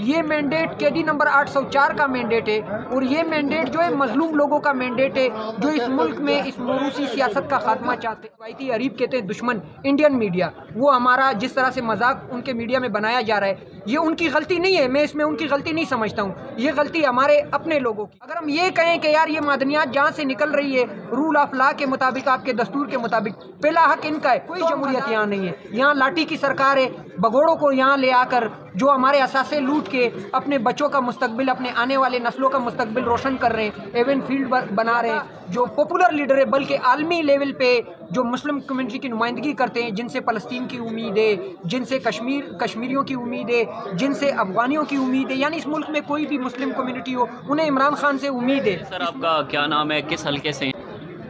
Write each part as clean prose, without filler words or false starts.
ये मैंडेट कैदी नंबर 804 का मैंडेट है और ये मैंडेट जो है मजलूम लोगों का मैंडेट है जो इस मुल्क में इस मोरूसी सियासत का खात्मा चाहते हैं। रवायती अरीब कहते हैं दुश्मन इंडियन मीडिया, वो हमारा जिस तरह से मजाक उनके मीडिया में बनाया जा रहा है ये उनकी गलती नहीं है, मैं इसमें उनकी गलती नहीं समझता हूँ, ये गलती हमारे अपने लोगों की। अगर हम ये कहें कि यार ये मादनियात जहाँ से निकल रही है रूल ऑफ लॉ के मुताबिक, आपके दस्तूर के मुताबिक, पहला हक इनका है। कोई जमहूरियत यहाँ नहीं है, यहाँ लाठी की सरकार है। भगोड़ों को यहाँ ले आकर जो हमारे असासे लूट के अपने बच्चों का मुस्तकबिल, अपने आने वाले नस्लों का मुस्तकबिल रोशन कर रहे हैं, एवन फील्ड बना रहे हैं, जो पॉपुलर लीडर है बल्कि आलमी लेवल पे जो मुस्लिम कम्युनिटी की नुमाइंदगी करते हैं, जिनसे फ़लस्तीन की उम्मीद है, जिनसे कश्मीरियों की उम्मीद है, जिनसे अफगानियों की उम्मीद है, यानी इस मुल्क में कोई भी मुस्लिम कम्युनिटी हो उन्हें इमरान खान से उम्मीद है। सर आपका क्या नाम है, किस हल्के से?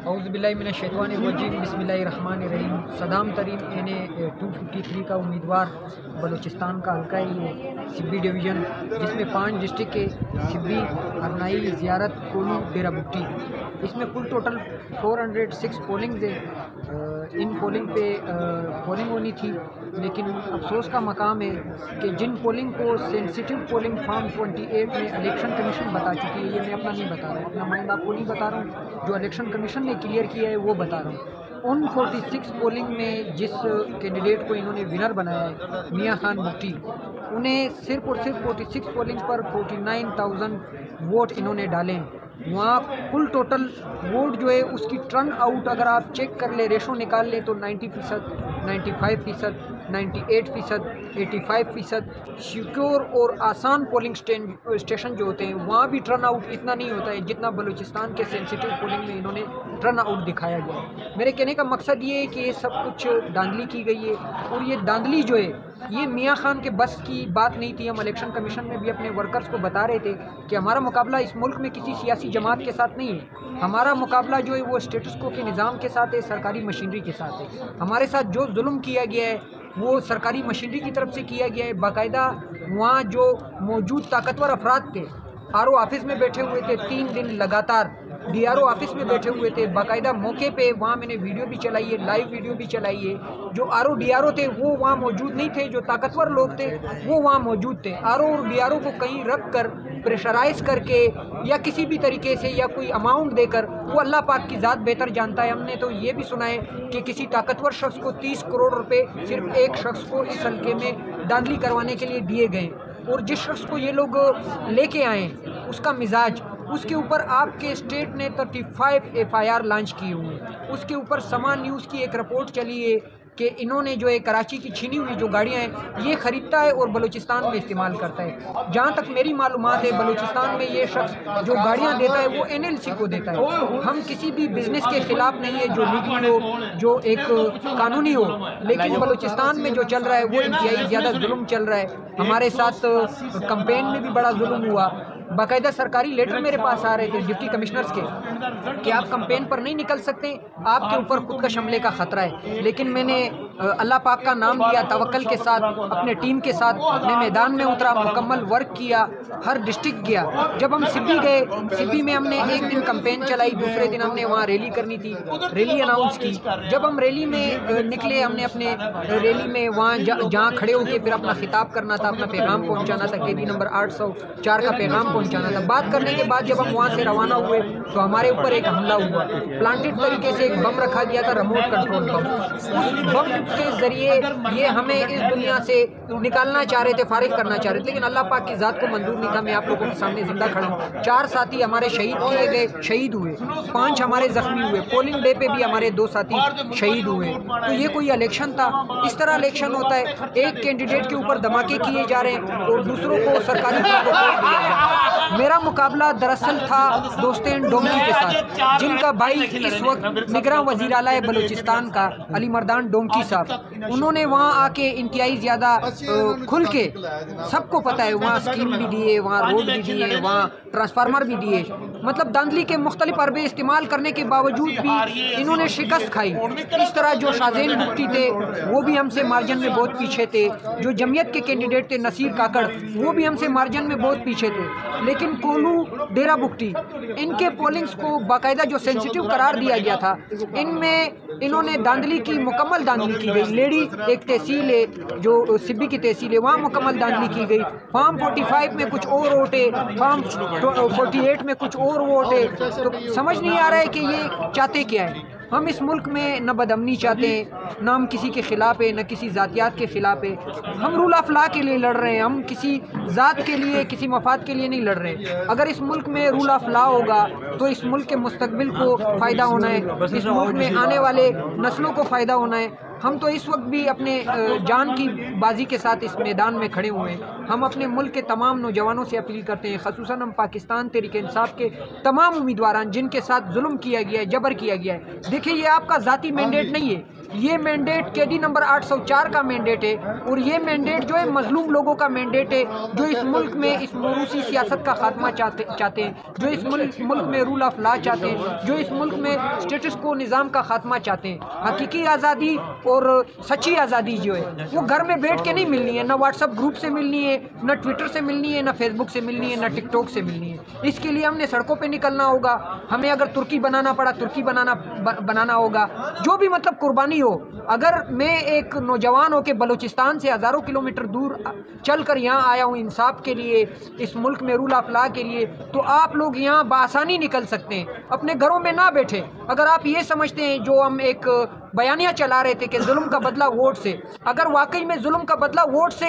औज़ुबिल्लाहि मिनश्शैतानिर्रजीम, बिस्मिल्लाहिर्रहमानिर्रहीम। सदाम तरीन एने 253 का उम्मीदवार, बलूचिस्तान का हल्का है ये सिब्बी डिवीज़न, जिसमें 5 डिस्ट्रिक्ट के सिब्बी, अरनाई, ज़ियारत, कोलू, डेरा बुक्टी। इसमें कुल टोटल 406 पोलिंग्स है। इन पोलिंग पे पोलिंग होनी थी, लेकिन अफसोस का मकाम है कि जिन पोलिंग को सेंसिटिव पोलिंग फॉर्म 28 में इलेक्शन कमीशन बता चुकी है, ये मैं अपना नहीं बता रहा हूँ, अपना माइंड आपको नहीं बता रहा हूँ, जो इलेक्शन कमीशन ने क्लियर किया है वो बता रहा हूँ। उन 46 पोलिंग में जिस कैंडिडेट को इन्होंने विनर बनाया है, मियाँ खान भुट्टी, उन्हें सिर्फ और सिर्फ 46 पोलिंग पर 49,000 वोट इन्होंने डाले हैं। वहाँ कुल टोटल वोट जो है उसकी टर्न आउट अगर आप चेक कर ले, रेशो निकाल ले, तो 90%, 95%, 98%, 85%। सिक्योर और आसान पोलिंग स्टेशन जो होते हैं वहाँ भी टर्न आउट इतना नहीं होता है जितना बलूचिस्तान के सेंसिटिव पोलिंग में इन्होंने टर्न आउट दिखाया गया है। मेरे कहने का मकसद ये है कि ये सब कुछ धांधली की गई है और ये धांधली जो है ये मियाँ खान के बस की बात नहीं थी। हम इलेक्शन कमीशन में भी अपने वर्कर्स को बता रहे थे कि हमारा मुकाबला इस मुल्क में किसी सियासी जमात के साथ नहीं है, हमारा मुकाबला जो है वो स्टेटस को के निज़ाम के साथ है, सरकारी मशीनरी के साथ है। हमारे साथ जो जुल्म किया गया है वो सरकारी मशीनरी की तरफ से किया गया है। बाकायदा वहाँ जो मौजूद ताकतवर अफराद थे, आरओ ऑफिस में बैठे हुए थे 3 दिन लगातार, डीआरओ ऑफिस में बैठे हुए थे, बाकायदा मौके पे वहाँ मैंने वीडियो भी चलाई है, लाइव वीडियो भी चलाई है। जो आरओ डीआरओ थे वो वहाँ मौजूद नहीं थे, जो ताकतवर लोग थे वो वहाँ मौजूद थे। आरओ और डीआरओ को कहीं रख कर प्रेशराइज करके या किसी भी तरीके से या कोई अमाउंट देकर, वो अल्लाह पाक की ज़ात बेहतर जानता है। हमने तो ये भी सुना है कि किसी ताकतवर शख्स को 30 करोड़ रुपए सिर्फ एक शख्स को इस हल्के में धांधली करवाने के लिए दिए गए, और जिस शख्स को ये लोग लेके आए उसका मिजाज, उसके ऊपर आपके स्टेट ने 35 FIR लॉन्च किए हुए हैं। उसके ऊपर समा न्यूज़ की एक रिपोर्ट चली है कि इन्होंने जो है कराची की छीनी हुई जो गाड़ियाँ हैं ये ख़रीदता है और बलूचिस्तान में इस्तेमाल करता है। जहाँ तक मेरी मालूमात है बलूचिस्तान में ये शख्स जो गाड़ियाँ देता है वो NLC को देता है। हम किसी भी बिज़नेस के ख़िलाफ़ नहीं है जो लीगल हो, जो एक कानूनी हो, लेकिन बलूचिस्तान में जो चल रहा है वो इंतहाई ज़्यादा जुल्म चल रहा है। हमारे साथ कैंपेन में भी बड़ा जुल्म हुआ। बाकायदा सरकारी लेटर मेरे पास आ रहे थे डिप्टी कमिश्नर्स के कि आप कैंपेन पर नहीं निकल सकते, आपके ऊपर खुद का हमले का ख़तरा है। लेकिन मैंने अल्लाह पाक का नाम लिया, तवक्कल के साथ अपने टीम के साथ मैं मैदान में उतरा, मुकम्मल वर्क किया, हर डिस्ट्रिक्ट गया। जब हम सिब्बी गए, सिब्बी में हमने एक दिन कैंपेन चलाई, दूसरे दिन हमने वहाँ रैली करनी थी, रैली अनाउंस की। जब हम रैली में निकले, हमने अपने रैली में वहाँ जहाँ खड़े होकर फिर अपना खिताब करना था, अपना पैगाम पहुँचाना था, कैदी नंबर 804 का पैगाम पहुँचाना था। बात करने के बाद जब हम वहाँ से रवाना हुए तो हमारे ऊपर एक हमला हुआ, प्लांटेड तरीके से एक बम रखा गया था, रिमोट कंट्रोल बम। उस बम के ज़रिए ये हमें इस दुनिया से निकालना चाह रहे थे, फारिग करना चाह रहे थे, लेकिन अल्लाह पाक की ज़ात को मंजूर नहीं था। मैं आप लोगों के सामने जिंदा खड़ा हूँ। 4 साथी हमारे शहीद किए गए, शहीद हुए, 5 हमारे जख्मी हुए। पोलिंग डे पे भी हमारे 2 साथी शहीद हुए। तो ये कोई इलेक्शन था? इस तरह इलेक्शन होता है? एक कैंडिडेट के ऊपर धमाके किए जा रहे हैं और दूसरों को सरकारी प्रोटोकॉल दिया जा रहा है। मेरा मुकाबला दरअसल था दोस्तेन डोमकी के साथ, जिनका भाई इस वक्त निगरान वज़ीर आला है बलूचिस्तान का, अली मर्दान डोमकी साहब। उन्होंने वहाँ आके इंतहाई ज़्यादा खुल के, सबको पता है, वहाँ स्कीम भी दिए, वहाँ रोड भी दिए, वहाँ ट्रांसफार्मर भी दिए। मतलब धांधली के मुख्तलिफ अरबे इस्तेमाल करने के बावजूद भी इन्होंने शिकस्त खाई। इस तरह जो शाज़ेन भुट्टी थे वो भी हमसे मार्जिन में बहुत पीछे थे। जो जमीयत के कैंडिडेट थे नसीर काकड़, वो भी हमसे मार्जिन में बहुत पीछे थे। लेकिन कोलू, डेरा बुक्टी, इनके पोलिंग्स को बाकायदा जो सेंसिटिव करार दिया गया था, इनमें इन्होंने धांधली की, मुकम्मल धांधली की गई। लेडी एक तहसील है जो सिब्बी की तहसील है, वहाँ मुकम्मल धांधली की गई। फार्म 45 में कुछ और वोट है, फार्म 48 में कुछ और वोट है। तो समझ नहीं आ रहा है कि ये चाहते क्या है। हम इस मुल्क में न बदअमनी चाहते हैं, न हम किसी के ख़िलाफ़ है, न किसी ज़ातियात के ख़िलाफ़ है। हम रूल ऑफ लॉ के लिए लड़ रहे हैं, हम किसी ज़ात के लिए, किसी मफाद के लिए नहीं लड़ रहे हैं। अगर इस मुल्क में रूल ऑफ लॉ होगा तो इस मुल्क के मुस्तकबिल को फ़ायदा होना है, इस मुल्क में आने वाले नस्लों को फ़ायदा होना है। हम तो इस वक्त भी अपने जान की बाजी के साथ इस मैदान में खड़े हुए हैं। हम अपने मुल्क के तमाम नौजवानों से अपील करते हैं, ख़ुसूसन हम पाकिस्तान तहरीक इंसाफ के तमाम उम्मीदवार जिनके साथ जुल्म किया गया है, जबर किया गया है। देखिए, ये आपका ज़ाती मैंडेट नहीं है, ये मैंडेट केडी नंबर 804 का मैंडेट है। और ये मैंडेट जो है मजलूम लोगों का मैंडेट है, जो इस मुल्क में इस मौरूसी सियासत का खात्मा चाहते हैं, जो इस मुल्क में रूल ऑफ लॉ चाहते हैं, जो इस मुल्क में स्टेटस को निज़ाम का खात्मा चाहते हैं। हकीकी आज़ादी और सच्ची आज़ादी जो है वो घर में बैठ के नहीं मिलनी है, ना व्हाट्सअप ग्रुप से मिलनी है, ना ट्विटर से मिलनी है, ना फेसबुक से मिलनी है, ना टिकटॉक से मिलनी है। इसके लिए हमने सड़कों पे निकलना होगा। हमें अगर तुर्की बनाना पड़ा तुर्की बनाना होगा, जो भी मतलब कुर्बानी हो। अगर मैं एक नौजवान हो के बलूचिस्तान से हज़ारों किलोमीटर दूर चल कर यहाँ आया हूँ इंसाफ के लिए, इस मुल्क में रूल ऑफ लॉ के लिए, तो आप लोग यहाँ बआसानी निकल सकते हैं, अपने घरों में ना बैठे। अगर आप ये समझते हैं जो हम एक बयानिया चला रहे थे कि जुल्म का बदला वोट से, अगर वाकई में जुल्म का बदला वोट से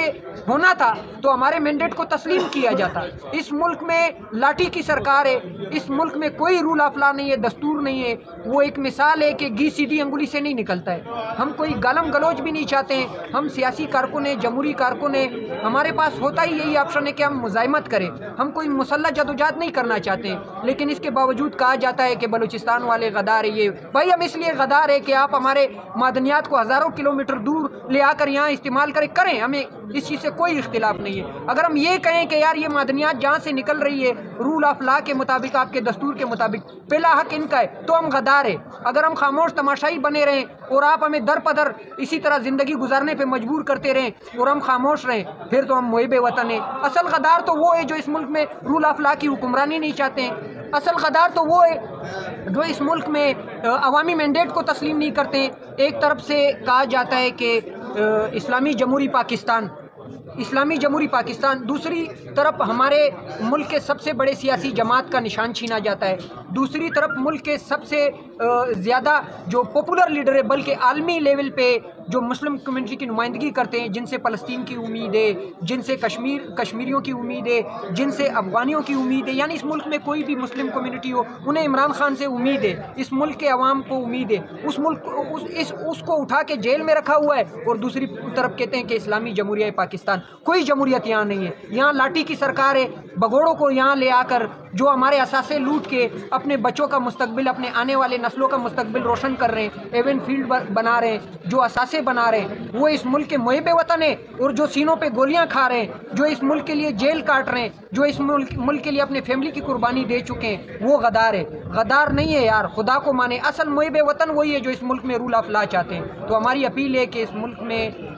होना था तो हमारे मैंडेट को तस्लीम किया जाता। इस मुल्क में लाठी की सरकार है, इस मुल्क में कोई रूल ऑफ लॉ नहीं है, दस्तूर नहीं है। वो एक मिसाल है कि घी सीधी अंगुली से नहीं निकलता है। हम कोई गालम गलोच भी नहीं चाहते हैं। हम सियासी कारकुन हैं, जमहूरी कारकुन हैं, हमारे पास होता ही यही ऑप्शन है कि हम मुज़ाहिमत करें। हम कोई मुसल्लह जदोजहद नहीं करना चाहते हैं, लेकिन इसके बावजूद कहा जाता है कि बलूचिस्तान वाले गद्दार है। ये भाई, हम इसलिए गद्दार है कि आप हमारे मादनियात को हज़ारों किलोमीटर दूर ले आकर यहाँ इस्तेमाल करें, हमें इस चीज़ से कोई इख्तिलाफ नहीं है। अगर हम ये कहें कि यार ये मादनियात जहाँ से निकल रही है रूल ऑफ लॉ के मुताबिक, आपके दस्तूर के मुताबिक, पहला हक इनका है, तो हम गद्दार है। अगर हम खामोश तमाशाई बने रहें और आप हमें दर पदर इसी तरह ज़िंदगी गुजारने पे मजबूर करते रहें और हम खामोश रहें, फिर तो हम मुहिब वतन हैं। असल गद्दार तो वो है जो इस मुल्क में रूल ऑफ लॉ की हुक्मरानी नहीं चाहते हैं। असल गद्दार तो वो है जो इस मुल्क में अवामी मैंडेट को तस्लीम नहीं करते हैं। एक तरफ से कहा जाता है कि इस्लामी जमहूरी पाकिस्तान, इस्लामी जमहूरी पाकिस्तान, दूसरी तरफ हमारे मुल्क के सबसे बड़े सियासी जमात का निशान छीना जाता है। दूसरी तरफ मुल्क के सबसे ज़्यादा जो पॉपुलर लीडर है, बल्कि आलमी लेवल पे जो मुस्लिम कम्युनिटी की नुमाइंदगी करते हैं, जिनसे फ़लस्तीन की उम्मीद है, जिनसे कश्मीरियों की उम्मीद है, जिनसे अफ़गानियों की उम्मीद है, यानी इस मुल्क में कोई भी मुस्लिम कम्युनिटी हो, उन्हें इमरान खान से उम्मीद है, इस मुल्क के अवाम को उम्मीद है। उस मुल्क उसको उठा के जेल में रखा हुआ है और दूसरी तरफ कहते हैं कि इस्लामी जमहूरिया पाकिस्तान। कोई जमहूरियत यहाँ नहीं है, यहाँ लाठी की सरकार है। भगोड़ों को यहाँ ले आकर जो हमारे असासे लूट के अपने बच्चों का मुस्तकबिल, अपने आने वाले नस्लों का मुस्तकबिल रोशन कर रहे हैं, एवन फील्ड बना रहे हैं, जो असासे बना रहे हैं, वो इस मुल्क के मुहिब वतन है। और जो सीनों पे गोलियां खा रहे हैं, जो इस मुल्क के लिए जेल काट रहे हैं, जो इस मुल्क के लिए अपने फैमिली की कुर्बानी दे चुके हैं, वो गद्दार है। गद्दार नहीं है यार, खुदा को माने। असल मुहिब वतन वही है जो इस मुल्क में रूल ऑफ लॉ चाहते हैं। तो हमारी अपील है कि इस मुल्क में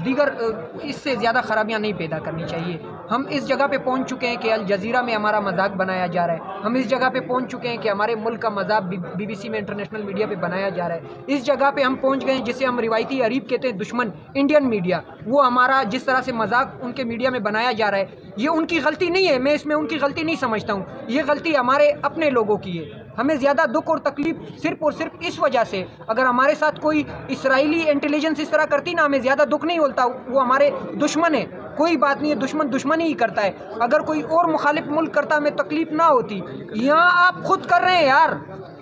दीगर इससे ज़्यादा खराबियाँ नहीं पैदा करनी चाहिए। हम इस जगह पे पहुंच चुके हैं कि अल जज़ीरा में हमारा मजाक बनाया जा रहा है। हम इस जगह पे पहुंच चुके हैं कि हमारे मुल्क का मजाक BBC में, इंटरनेशनल मीडिया पे बनाया जा रहा है। इस जगह पे हम पहुंच गए हैं जिसे हम रिवायती अरीब कहते हैं, दुश्मन इंडियन मीडिया। वो हमारा जिस तरह से मजाक उनके मीडिया में बनाया जा रहा है, ये उनकी गलती नहीं है, मैं इसमें उनकी गलती नहीं समझता हूँ। ये गलती हमारे अपने लोगों की है। हमें ज़्यादा दुख और तकलीफ सिर्फ और सिर्फ इस वजह से, अगर हमारे साथ कोई इसराइली इंटेलिजेंस इस तरह करती ना, हमें ज़्यादा दुख नहीं होता। वो हमारे दुश्मन है, कोई बात नहीं है, दुश्मन दुश्मन ही करता है। अगर कोई और मुखालिफ मुल्क करता हमें तकलीफ ना होती। यहाँ आप खुद कर रहे हैं यार।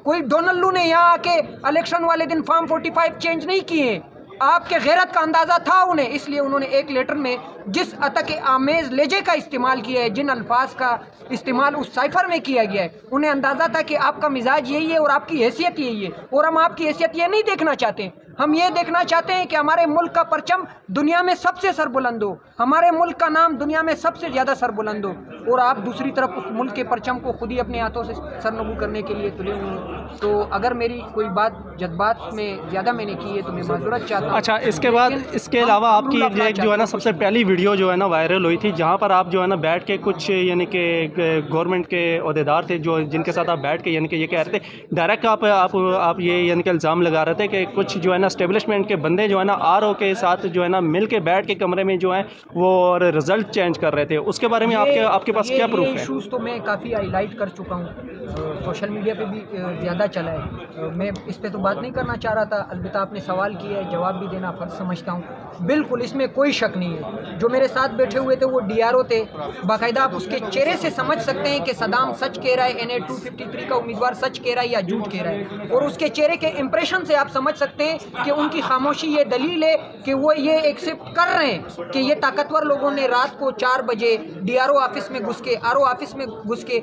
कोई डोनाल्ड लू ने यहाँ आके इलेक्शन वाले दिन फॉर्म 45 चेंज नहीं किए। आपके गैरत का अंदाज़ा था उन्हें, इसलिए उन्होंने एक लेटर में जिस अतक आमेज़ लहजे का इस्तेमाल किया है, जिन अल्फाज का इस्तेमाल उस साइफर में किया गया है, उन्हें अंदाज़ा था कि आपका मिजाज यही है और आपकी हैसियत यही है। और हम आपकी हैसियत ये नहीं देखना चाहते। हम ये देखना चाहते हैं कि हमारे मुल्क का परचम दुनिया में सबसे सरबुलंद हो, हमारे मुल्क का नाम दुनिया में सबसे ज़्यादा सरबुलंद हो। और आप दूसरी तरफ उस मुल्क के परचम को खुद ही अपने हाथों से सरनगू करने के लिए तुले हुए हैं। तो अगर मेरी कोई बात जज्बात में ज़्यादा मैंने की है तो मैं माजूरत चाहता हूँ। अच्छा, इसके बाद इसके अलावा आपकी जो है ना सबसे पहली वीडियो जो है ना वायरल हुई थी, जहाँ पर आप जो है ना बैठ के कुछ यानी कि गवर्नमेंट के अहदेदार थे जो जिनके साथ आप बैठ के यानी कि ये कह रहे थे डायरेक्ट आप ये यानी कि इल्ज़ाम लगा रहे थे कि कुछ जो है ना एस्टेब्लिशमेंट के बंदे जो है ना आरओ के साथ जो है ना मिल के बैठ के कमरे में जो है वो रिज़ल्ट चेंज कर रहे थे। उसके बारे में आपके पास क्या प्रूफ है? इशूज़ तो मैं काफ़ी हाईलाइट कर चुका हूँ, सोशल मीडिया पे भी ज़्यादा चला है। मैं इस पे तो बात नहीं करना चाह रहा था, अलबत्ता आपने सवाल किया है, जवाब भी देना फ़र्ज़ समझता हूँ। बिल्कुल इसमें कोई शक नहीं है, जो मेरे साथ बैठे हुए थे वो DRO थे, बाकायदा आप उसके चेहरे से समझ सकते हैं कि सदाम सच कह रहा है, NA 253 का उम्मीदवार सच कह रहा है या झूठ कह रहा है, और उसके चेहरे के इंप्रेशन से आप समझ सकते हैं कि उनकी खामोशी ये दलील है कि वो ये एक्सेप्ट कर रहे हैं कि ये ताकतवर लोगों ने रात को 4 बजे DRO ऑफिस में घुस के RO ऑफिस में घुस के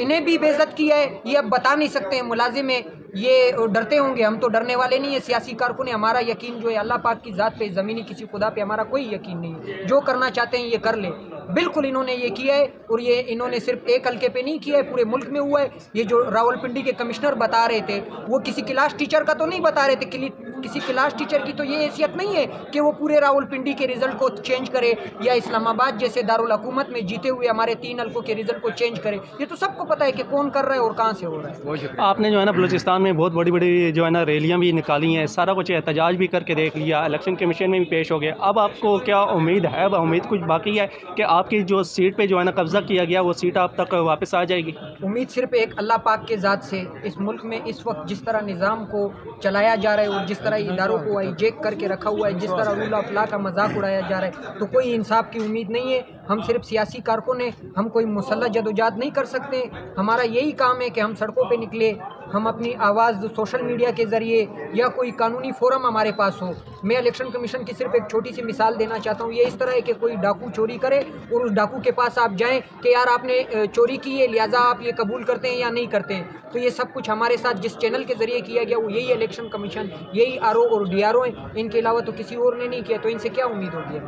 इन्हें भी बेइज्जत किया है। ये अब बता नहीं सकते हैं, मुलाजिम है, ये डरते होंगे, हम तो डरने वाले नहीं है। सियासी कारकुन है, हमारा यकीन जो है अल्लाह पाक की ज़ात पे, ज़मीनी किसी खुदा पे हमारा कोई यकीन नहीं है। जो करना चाहते हैं ये कर ले। बिल्कुल इन्होंने ये किया है, और ये इन्होंने सिर्फ एक हल्के पे नहीं किया है, पूरे मुल्क में हुआ है। ये जो रावलपिंडी के कमिश्नर बता रहे थे वो किसी क्लास टीचर का तो नहीं बता रहे थे, किसी क्लास टीचर की तो ये हैसियत नहीं है कि वो पूरे रावलपिंडी के रिजल्ट को चेंज करे या इस्लामाबाद जैसे दारुल हुकूमत में जीते हुए हमारे 3 हल्कों के रिजल्ट को चेंज करे। ये तो सबको पता है कि कौन कर रहा है और कहाँ से हो रहा है। आपने जो है ना बलूचिस्तान में बहुत बड़ी बड़ी जो है ना रैलियाँ भी निकाली हैं, सारा कुछ एहतजाज भी करके देख लिया, इलेक्शन कमीशन में भी पेश हो गए। अब आपको क्या उम्मीद है, उम्मीद कुछ बाकी है कि आपकी जो सीट पे जो है ना कब्जा किया गया वो सीट आप तक वापस आ जाएगी? उम्मीद सिर्फ एक अल्लाह पाक के ज़ात से। इस मुल्क में इस वक्त जिस तरह निज़ाम को चलाया जा रहा है और जिस तरह इदारों को हाईजैक करके रखा हुआ है, जिस तरह रूल ऑफ लॉ का मजाक उड़ाया जा रहा है, तो कोई इंसाफ की उम्मीद नहीं है। हम सिर्फ सियासी कारकुन हैं, हम कोई मुसल्लह जदोजहद नहीं कर सकते। हमारा यही काम है कि हम सड़कों पे निकले, हम अपनी आवाज़ सोशल मीडिया के ज़रिए या कोई कानूनी फोरम हमारे पास हो। मैं इलेक्शन कमीशन की सिर्फ एक छोटी सी मिसाल देना चाहता हूँ। ये इस तरह है कि कोई डाकू चोरी करे और उस डाकू के पास आप जाएं कि यार आपने चोरी की है, लिहाजा आप ये कबूल करते हैं या नहीं करते हैं। तो ये सब कुछ हमारे साथ जिस चैनल के ज़रिए किया गया वो यही इलेक्शन कमीशन, यही RO और DRO हैं, इनके अलावा तो किसी और ने नहीं किया। तो इनसे क्या उम्मीद होगी?